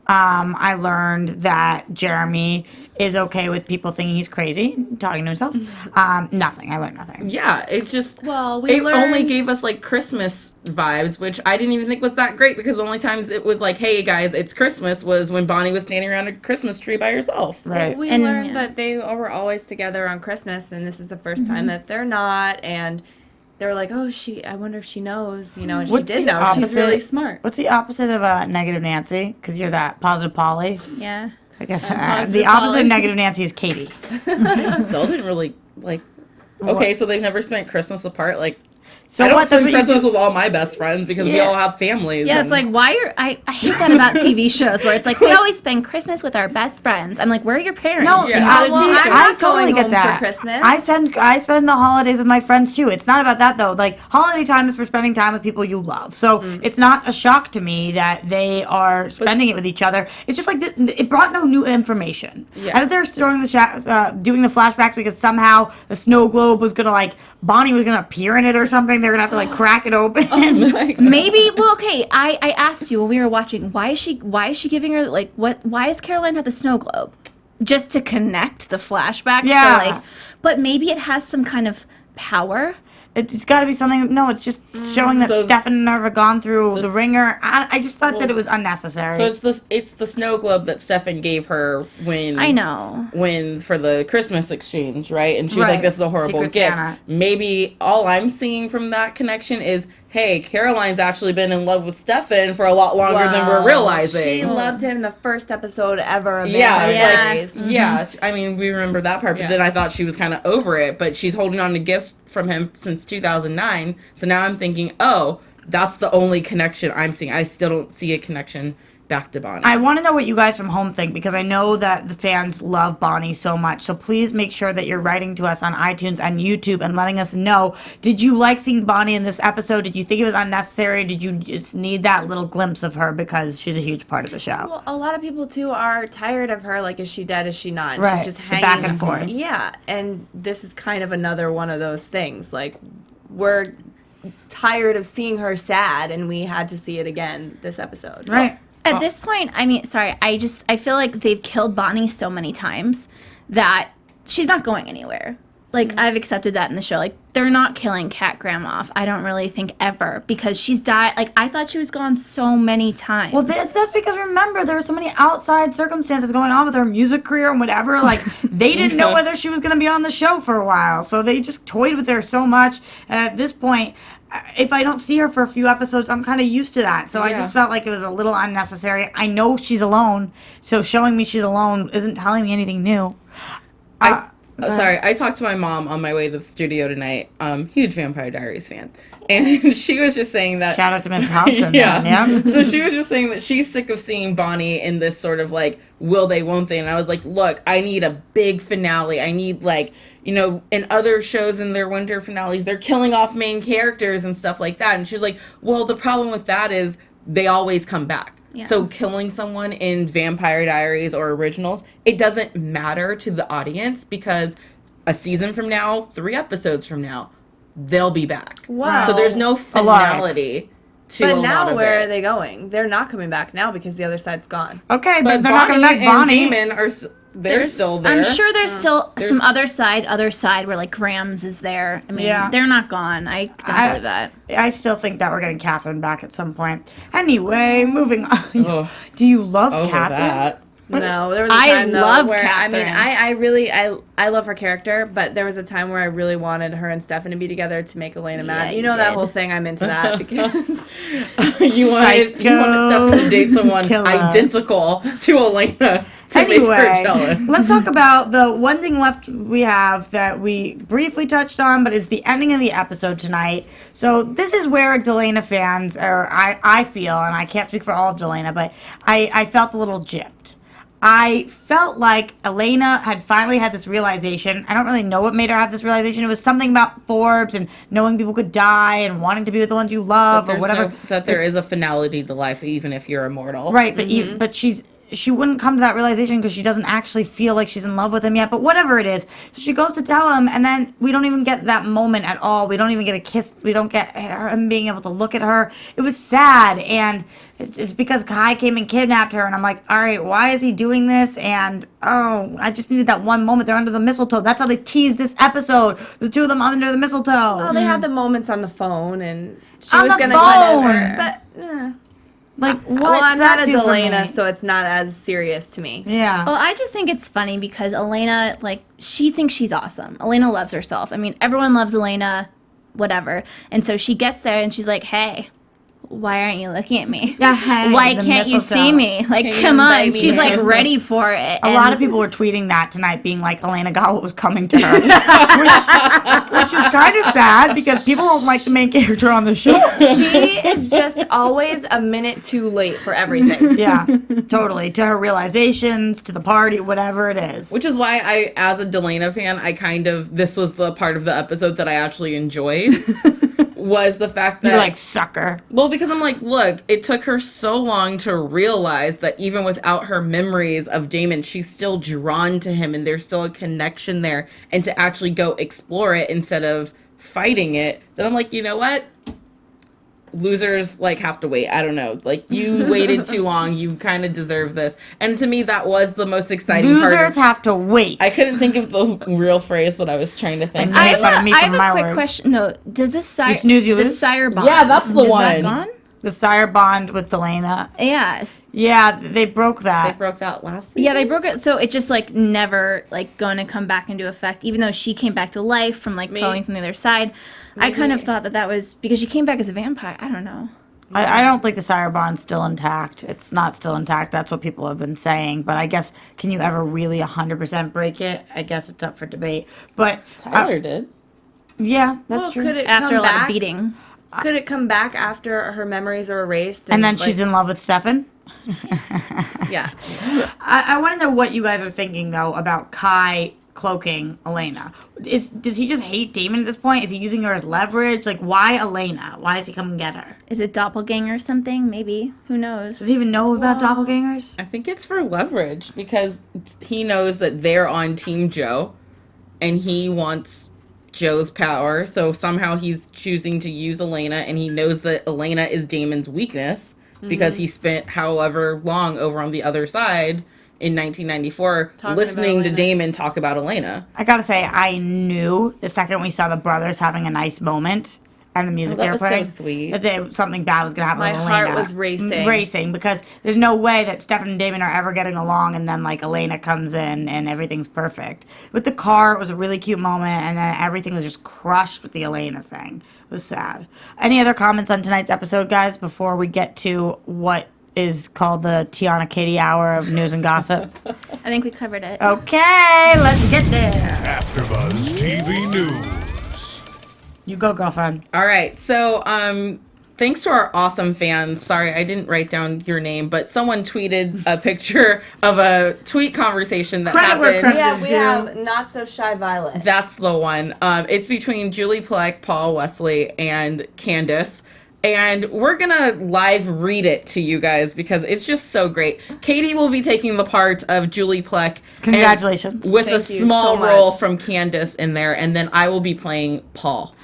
I learned that Jeremy is okay with people thinking he's crazy, talking to himself. Nothing. I learned nothing. Yeah, it just Well, we it only learned- gave us like Christmas vibes, which I didn't even think was that great because the only times it was like, "Hey guys, it's Christmas," was when Bonnie was standing around a Christmas tree by herself. Right. We And- learned yeah. that they were always together on Christmas, and this is the 1st time that they're not. And they're like, "Oh, I wonder if she knows," you know. And What's she did the know. She's opposite- really smart. What's the opposite of negative Nancy? Because you're that positive Polly. Yeah. I guess positive the opposite Polly. of negative Nancy is Katie. Still didn't really like. Okay, so they've never spent Christmas apart. Like, So I don't what? That's spend what you Christmas do. with all my best friends because we Yeah. all have families. Yeah, it's like, why are I hate that about TV shows where it's like we always spend Christmas with our best friends. I'm like, where are your parents? No, Yeah. I, Well, see, I'm I not totally going get home that. for Christmas. I spend the holidays with my friends too. It's not about that though. Like holiday time is for spending time with people you love. So it's not a shock to me that they are spending it with each other. It's just like it brought no new information. Yeah. I think they're throwing doing the flashbacks because somehow the snow globe was gonna like Bonnie was gonna appear in it or something. They're gonna have to like crack it open. Maybe. Well, okay. I asked you when we were watching. Why is she giving her like what? Why does Caroline have the snow globe? Just to connect the flashback. Yeah. So, like, but maybe it has some kind of power. It's got to be something. No, it's just showing that So- Stefan and her have gone through the This- ringer. I just thought that it was unnecessary. So it's the snow globe that Stefan gave her when I know. when for the Christmas exchange, right? And she was Right. like, "This is a horrible Secret gift." Santa. Maybe all I'm seeing from that connection is, hey, Caroline's actually been in love with Stefan for a lot longer than we're realizing. She loved him the first episode ever of Yeah, Vampire yeah. Diaries. Yeah, I mean, we remember that part, but Yeah. then I thought she was kind of over it, but she's holding on to gifts from him since 2009. So now I'm thinking, oh, that's the only connection I'm seeing. I still don't see a connection back to Bonnie. I want to know what you guys from home think because I know that the fans love Bonnie so much. So please make sure that you're writing to us on iTunes and YouTube and letting us know. Did you like seeing Bonnie in this episode? Did you think it was unnecessary? Did you just need that little glimpse of her because she's a huge part of the show? Well, a lot of people too are tired of her. Like, is she dead? Is she not? Right. She's just The hanging back and forth. Yeah, and this is kind of another one of those things. Like, we're tired of seeing her sad, and we had to see it again this episode. Right. At this point, I mean, sorry, I feel like they've killed Bonnie so many times that she's not going anywhere. Like, I've accepted that in the show. Like, they're not killing Cat Grandma off. I don't really think ever because she's died. Like, I thought she was gone so many times. Well, that's because remember there were so many outside circumstances going on with her music career and whatever. Like they didn't know whether she was going to be on the show for a while, so they just toyed with her so much. And at this point, if I don't see her for a few episodes, I'm kind of used to that. So I Yeah. just felt like it was a little unnecessary. I know she's alone, so showing me she's alone isn't telling me anything new. Sorry, I talked to my mom on my way to the studio tonight. Huge Vampire Diaries fan. And she was just saying that... Shout out to Miss Hobson. Yeah. Then, yeah. So she was just saying that she's sick of seeing Bonnie in this sort of like, will they, won't they? And I was like, look, I need a big finale. I need like, you know, in other shows in their winter finales, they're killing off main characters and stuff like that. And she was like, well, the problem with that is they always come back. Yeah. So killing someone in Vampire Diaries or originals, it doesn't matter to the audience because a season from now, 3 episodes from now, they'll be back. Wow. So there's no finality to a But now lot of where it. are they going? They're not coming back now because the other side's gone. Okay, but But if they're not going to Bonnie back Bonnie. and Damon are they're still there. I'm sure there's still There's- some other side where like Grams is there. I mean, Yeah. they're not gone. I don't believe that. I still think that we're getting Catherine back at some point. Anyway, moving on. Ugh. Do you love Over Catherine? that. No, there was a I time though, love where Catherine. I really I love her character, but there was a time where I really wanted her and Stefan to be together to make Elena mad. Yeah, You know you that did. whole thing. I'm into that because you wanted Stefan to date someone Killer. identical to Elena to make her Anyway, jealous. let's talk about the one thing left we have that we briefly touched on, but is the ending of the episode tonight. So this is where Delana fans, or I feel, and I can't speak for all of Delana, but I felt a little gypped. I felt like Elena had finally had this realization. I don't really know what made her have this realization. It was something about Forbes and knowing people could die and wanting to be with the ones you love or whatever. That there is a finality to life, even if you're immortal. Right, but but she wouldn't come to that realization because she doesn't actually feel like she's in love with him yet. But whatever it is, so she goes to tell him, and then we don't even get that moment at all. We don't even get a kiss. We don't get him being able to look at her. It was sad, and it's because Kai came and kidnapped her, and I'm like, all right, why is he doing this? And I just needed that one moment. They're under the mistletoe. That's how they teased this episode. The two of them under the mistletoe. well, they had the moments on the phone, and she On was the gonna phone! whatever. But like, what well, I'm does not that a do for Delana, me? so it's not as serious to me. Yeah. Well, I just think it's funny because Elena, like, she thinks she's awesome. Elena loves herself. I mean, everyone loves Elena, whatever. And so she gets there and she's like, hey, why aren't you looking at me? Yeah, hey, why the can't you mistletoe. see me? Like, Can you come on. invite me She's in? like ready for it. A lot of people were tweeting that tonight, being like, Elena got what was coming to her. which is kind of sad because people don't like the main character on the show. She is just always a minute too late for everything. Yeah, totally. To her realizations, to the party, whatever it is. Which is why I, as a Delana fan, this was the part of the episode that I actually enjoyed. Was the fact that You're like, sucker. well, because I'm like, look, it took her so long to realize that even without her memories of Damon, she's still drawn to him and there's still a connection there, and to actually go explore it instead of fighting it, then I'm like, you know what? Losers like have to wait. I don't know. Like, you waited too long. You kind of deserve this. And to me, that was the most exciting part. Losers have to wait. I couldn't think of the real phrase that I was trying to think. I I made fun of me I for have my a quick words. question. No, does this sire, You snooze, you the lose? sire bond? Yeah, that's the is one. That gone? The sire bond with Delana. Yes. Yeah, they broke They that. broke that last season. Yeah, they broke it, so it just like never like going to come back into effect. Even though she came back to life from like going from the other side, I kind of thought that was because she came back as a vampire. I don't know. I don't think the sire bond's still intact. It's not still intact. That's what people have been saying. But I guess, can you ever really 100% break it? I guess it's up for debate. But Tyler did. yeah, that's Well, true. could it After come a lot of back? beating. Could it come back after her memories are erased? And then like, she's in love with Stefan. yeah. I want to know what you guys are thinking though about Kai cloaking Elena. Does he just hate Damon at this point? Is he using her as leverage? Like, why Elena? Why does he come and get her? Is it doppelganger or something? Maybe. Who knows? Does he even know about doppelgangers? I think it's for leverage because he knows that they're on Team Joe and he wants Joe's power. So somehow he's choosing to use Elena, and he knows that Elena is Damon's weakness because he spent however long over on the other side in 1994 Talking listening about to Elena. Damon talk about Elena. I gotta say, I knew the second we saw the brothers having a nice moment and the music Oh, that they were was so playing, sweet. that something bad was gonna happen My with heart Elena. was racing. Racing, because there's no way that Stefan and Damon are ever getting along, and then like Elena comes in and everything's perfect. With the car, it was a really cute moment, and then everything was just crushed with the Elena thing. It was sad. Any other comments on tonight's episode, guys, before we get to what is called the Tiona Katie Hour of news and gossip? I think we covered it. Okay, let's get there. AfterBuzz TV News. You go, girlfriend. All right. So, thanks to our awesome fans. Sorry, I didn't write down your name, but someone tweeted a picture of a tweet conversation that Credit where happened. credit- Yeah, we have Not So Shy Violet. That's the one. It's between Julie Plec, Paul Wesley, and Candace. And we're going to live read it to you guys because it's just so great. Katie will be taking the part of Julie Plec. Congratulations. With Thank a you small so role much. from Candace in there. And then I will be playing Paul.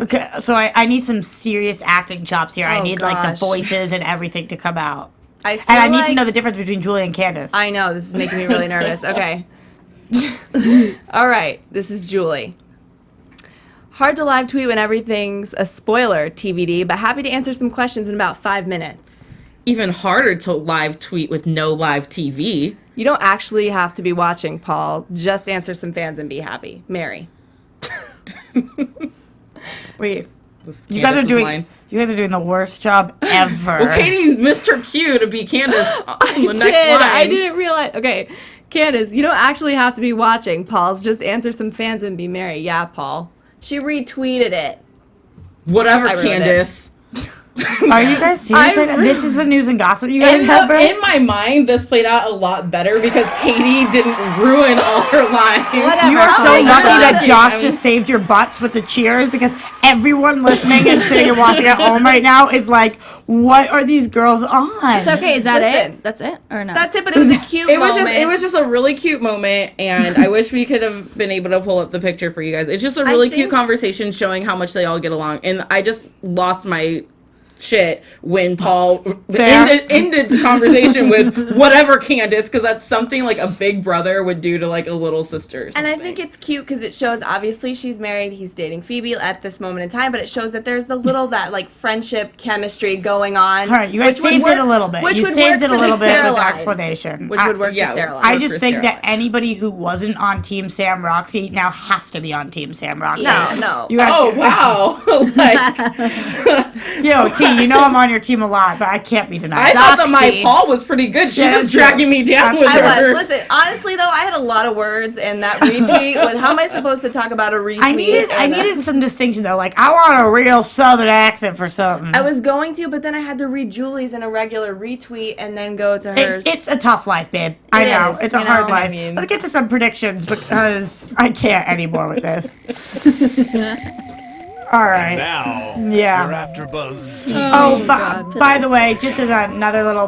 Okay, so I need some serious acting chops here. I Oh, need like the gosh. voices and everything to come out. I feel And I need like to know the difference between Julie and Candace. I know, this is making me really nervous. Okay. All right, this is Julie. Hard to live tweet when everything's a spoiler, TBD, but happy to answer some questions in about 5 minutes. Even harder to live tweet with no live TV. You don't actually have to be watching, Paul. Just answer some fans and be happy. Mary. Wait, This you guys are Candace's doing line. the worst job ever. Well, Katie missed her cue to be Candace on the next line. I didn't realize. Okay, Candace, you don't actually have to be watching, Paul's. Just answer some fans and be Mary. Yeah, Paul. She retweeted it. Whatever, I ruined it. Candace. Are you guys serious? right now? This is the news and gossip you guys In, have, right? in my mind, this played out a lot better because Katie didn't ruin all her lines. Whatever. You are so Oh my lucky God. that Josh just saved your butts with the cheers because everyone listening and sitting and watching at home right now is like, what are these girls on? It's okay. Is that Listen. it? That's it? Or no? That's it, but it was a cute moment. It was just a really cute moment, and I wish we could have been able to pull up the picture for you guys. It's just a really cute think- conversation showing how much they all get along, and I just lost my shit when Paul Fair. ended the conversation with whatever, Candace, because that's something like a big brother would do to like a little sister or And I something. think it's cute because it shows, obviously, she's married. He's dating Phoebe at this moment in time, but it shows that there's the little, that like friendship chemistry going on. All right, you guys which would saved work- it a little bit. Which You would saved work it a for little the bit with Caroline, explanation. Which would work yeah, for Caroline. I for just think that Caroline. anybody who wasn't on Team Sam Roxy now has to be on Team Sam Roxy. No. You guys, Oh wow! Like, Yo, T, you know I'm on your team a lot, but I can't be denied. I thought that my Soxy. Paul was pretty good. She Yeah, was that's true. dragging me down That's with true. her. I was. Listen, honestly, though, I had a lot of words, and that retweet, how am I supposed to talk about a retweet? I needed some distinction though. Like I want a real Southern accent for something. I was going to, but then I had to read Julie's in a regular retweet and then go to hers. It's a tough life, babe. I know. is, It's a you hard know, life. I mean- Let's get to some predictions because I can't anymore with this. All right. Now, Yeah. your AfterBuzz TV. Oh, by the way, just as another little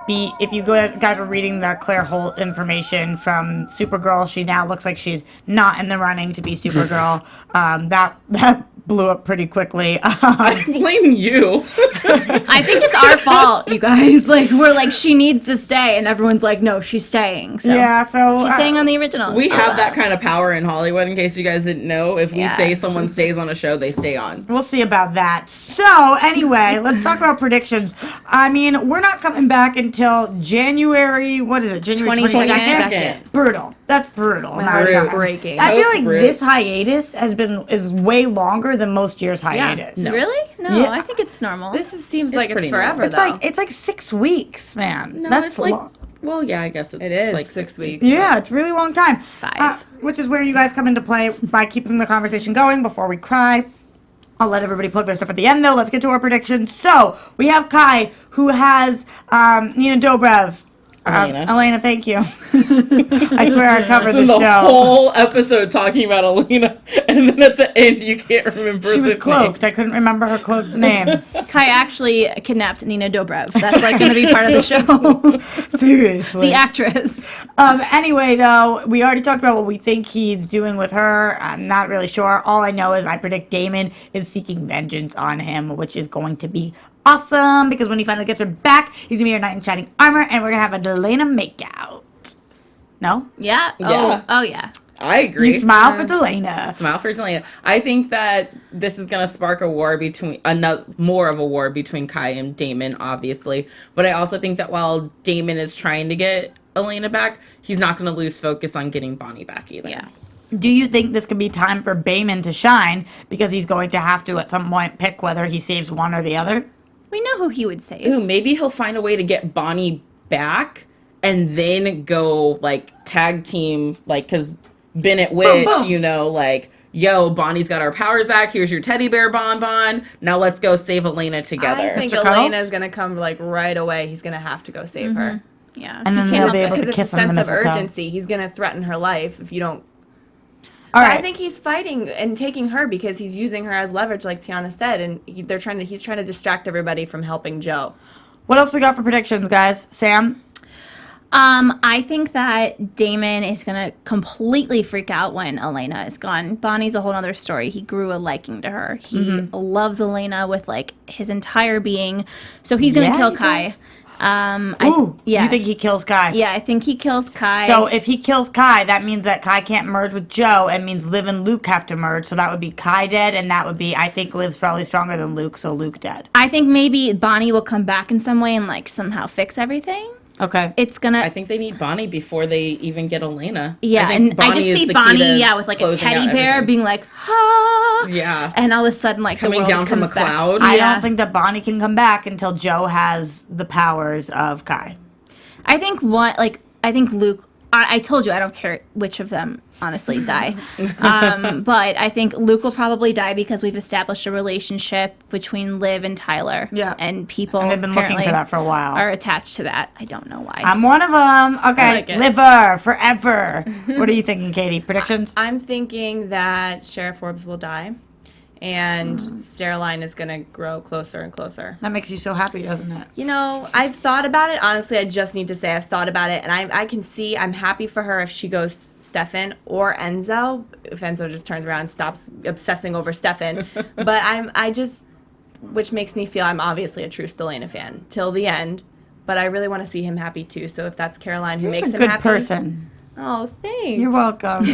beat, if you guys were reading the Claire Holt information from Supergirl, she now looks like she's not in the running to be Supergirl. That blew up pretty quickly. I blame you. I think it's our fault, you guys. Like, we're like, she needs to stay, and everyone's like, no, she's staying. So Yeah, so she's staying on the original. We have that kind of power in Hollywood, in case you guys didn't know. If we Yeah. say someone stays on a show, they stay on. we'll see about that. So anyway, let's talk about predictions. I mean, we're not coming back until January. What is it? January 22nd. 22nd. Brutal. That's brutal. My Not heart is enough. breaking. I feel Totes like Brits. this hiatus is way longer than most years' hiatus. Really? No, Yeah. I think it's normal. Seems like it's pretty forever, normal. It's like 6 weeks, man. No, That's it's like, long. well, yeah, I guess it's It is like 6 weeks. Yeah, it's a really long time. 5. Which is where you guys come into play by keeping the conversation going before we cry. I'll let everybody plug their stuff at the end, though. Let's get to our predictions. So, we have Kai, who has Nina Dobrev. Elena, thank you. I swear I covered Spend the the show. whole episode talking about Elena, and then at the end you can't remember. She was the cloaked. I couldn't remember her cloaked name. Kai actually kidnapped Nina Dobrev. That's like going to be part of the show. Seriously. The actress. Anyway, though, we already talked about what we think he's doing with her. I'm not really sure. All I know is I predict Damon is seeking vengeance on him, which is going to be awesome because when he finally gets her back, he's gonna be her knight in shining armor, and we're gonna have a Elena makeout. No, Yeah. Yeah. Oh, yeah. I agree. you smile for Delana. Smile for Elena. I think that this is gonna spark a war between more of a war between Kai and Damon, obviously. But I also think that while Damon is trying to get Elena back, he's not gonna lose focus on getting Bonnie back either. Yeah. Do you think this could be time for Damon to shine because he's going to have to at some point pick whether he saves one or the other? We know who he would save. Ooh, maybe he'll find a way to get Bonnie back and then go like tag team, like, because Bennett Witch, you know, like, yo, Bonnie's got our powers back. Here's your teddy bear bonbon. Now let's go save Elena together. I think Mr. Elena's going to come like right away. He's going to have to go save her. Yeah. And then He they'll can't be help able it. to Because kiss it's a on the sense of mistletoe. urgency. He's going to threaten her life if you don't. All But right. I think he's fighting and taking her because he's using her as leverage, like Tiona said, and he's trying to distract everybody from helping Joe. What else we got for predictions, guys? Sam? I think that Damon is going to completely freak out when Elena is gone. Bonnie's a whole other story. He grew a liking to her. He loves Elena with like his entire being. So he's going to kill he Kai. does. You think he kills Kai? Yeah, I think he kills Kai. So if he kills Kai, that means that Kai can't merge with Joe, and means Liv and Luke have to merge. So that would be Kai dead, and that would be, I think Liv's probably stronger than Luke, so Luke dead. I think maybe Bonnie will come back in some way and like somehow fix everything. Okay. It's gonna. I think they need Bonnie before they even get Elena. Yeah, think and I just is see the key Bonnie, to with like a closing teddy out bear everything. being like, ha. Yeah. And all of a sudden, like Coming the world down from a comes back. cloud. I Yeah. don't think that Bonnie can come back until Joe has the powers of Kai. I think Luke. I told you I don't care which of them honestly die, but I think Luke will probably die because we've established a relationship between Liv and Tyler. Yeah. and people And they've been looking apparently for that for a while. are attached to that. I don't know why. I'm one of them. Okay, like it. liver forever. What are you thinking, Katie? Predictions? I'm thinking that Sheriff Forbes will die, and Stereline is going to grow closer and closer. That makes you so happy, doesn't it? You know, I've thought about it. Honestly, I just need to say I've thought about it, and I can see I'm happy for her if she goes Stefan or Enzo. If Enzo just turns around and stops obsessing over Stefan. But which makes me feel I'm obviously a true Stelena fan till the end. But I really want to see him happy too. So if that's Caroline who You're makes a him good happy. person. Oh, thanks. You're welcome.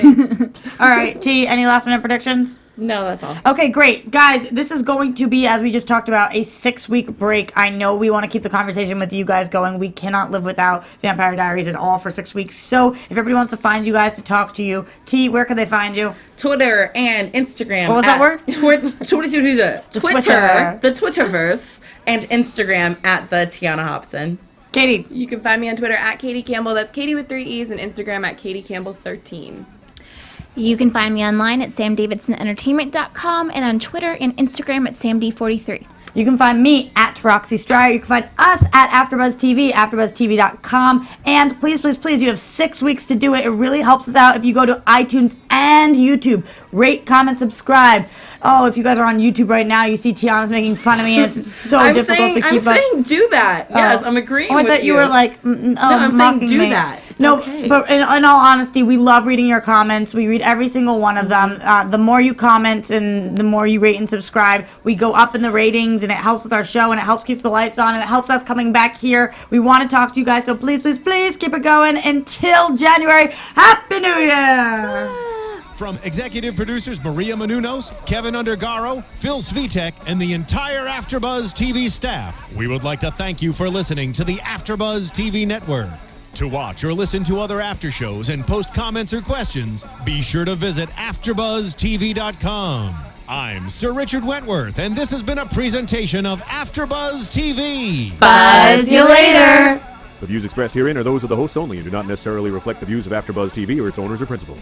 All right, T, any last minute predictions? No, that's all. Okay, great. Guys, this is going to be, as we just talked about, a 6-week break. I know we want to keep the conversation with you guys going. We cannot live without Vampire Diaries at all for 6 weeks. So if everybody wants to find you guys to talk to you, T, where can they find you? Twitter and Instagram. What was that word? Twitter, Twitter. the Twitterverse, and Instagram at the Tiona Hobson. Katie. You can find me on Twitter at Katie Campbell. That's Katie with 3 E's, and Instagram at Katie Campbell 13. You can find me online at samdavidsonentertainment.com and on Twitter and Instagram at samd43. You can find me at Roxy Striar. You can find us at AfterBuzz TV, AfterBuzzTV.com. And please, please, please, you have 6 weeks to do it. It really helps us out if you go to iTunes and YouTube. Rate, comment, subscribe. Oh, if you guys are on YouTube right now, you see Tiana's making fun of me, and it's so difficult to keep I'm up. saying do that. Yes, I'm agreeing Oh, I with thought you were like, No, I'm saying mocking do me. that. It's no, okay. but in all honesty, we love reading your comments. We read every single one of them. The more you comment and the more you rate and subscribe, we go up in the ratings, and it helps with our show, and it helps keep the lights on, and it helps us coming back here. We want to talk to you guys, so please, please, please keep it going until January. Happy New Year! From executive producers Maria Menounos, Kevin Undergaro, Phil Svitek, and the entire AfterBuzz TV staff, we would like to thank you for listening to the AfterBuzz TV network. To watch or listen to other after shows and post comments or questions, be sure to visit AfterBuzzTV.com. I'm Sir Richard Wentworth, and this has been a presentation of AfterBuzz TV. Buzz you later! The views expressed herein are those of the hosts only and do not necessarily reflect the views of AfterBuzz TV or its owners or principals.